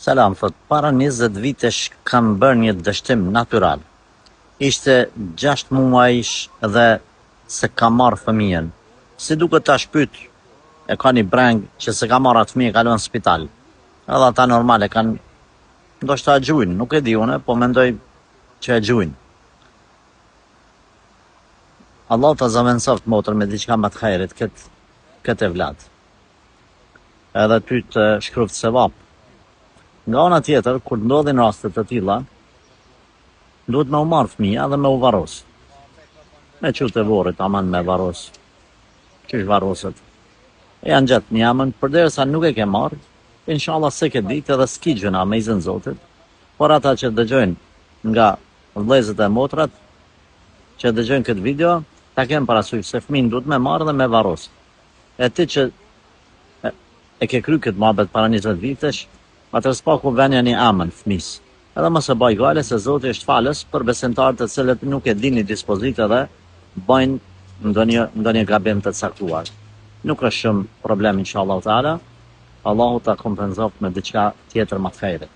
Selam, thot, para 20 vitesh kam bërë një dështim natyral. Ishte 6 muajsh dhe se kam marrë fëmijën. Si duket ta shpyt, e ka një breng që se ka marrë atë fëmijë, kalon në spital. Edhe ata normal e kanë, ndoshta e gjujnë, nuk e di une, po mendoj që e gjujnë. Allah ta zavendësoft motrën me diçka më të hajrit këtë e vlad. Edhe ty të shkruft sevap. Nga ana tjetër, kur ndodhin raste të tilla, duhet me u marrë fëmija dhe me u varros. Me qut e vorrit, aman me varros. Qysh varroset? Janë gjatë njamën, përderisa nuk e ke marrë, inshallah se ke ditë edhe s'ki gjëna me izin Zotit, por ata që dëgjojnë nga vëllezërit e motrat, që dëgjojnë këtë video, ta kemë parasysh se fëmin duhet me marrë dhe me varros. E ti që e ke kry këtë muhabet para 20 vitesh, atër s'paku venja një amën fëmis. Edhe mos e baj gale se Zoti është falës për besimtarët të cilët nuk e dini dispozitë dhe bëjnë ndonjë gabim të caktuar. Nuk është shumë problem inshallah taala. Allahu ta kompenzoft me diçka tjetër më të hajrit.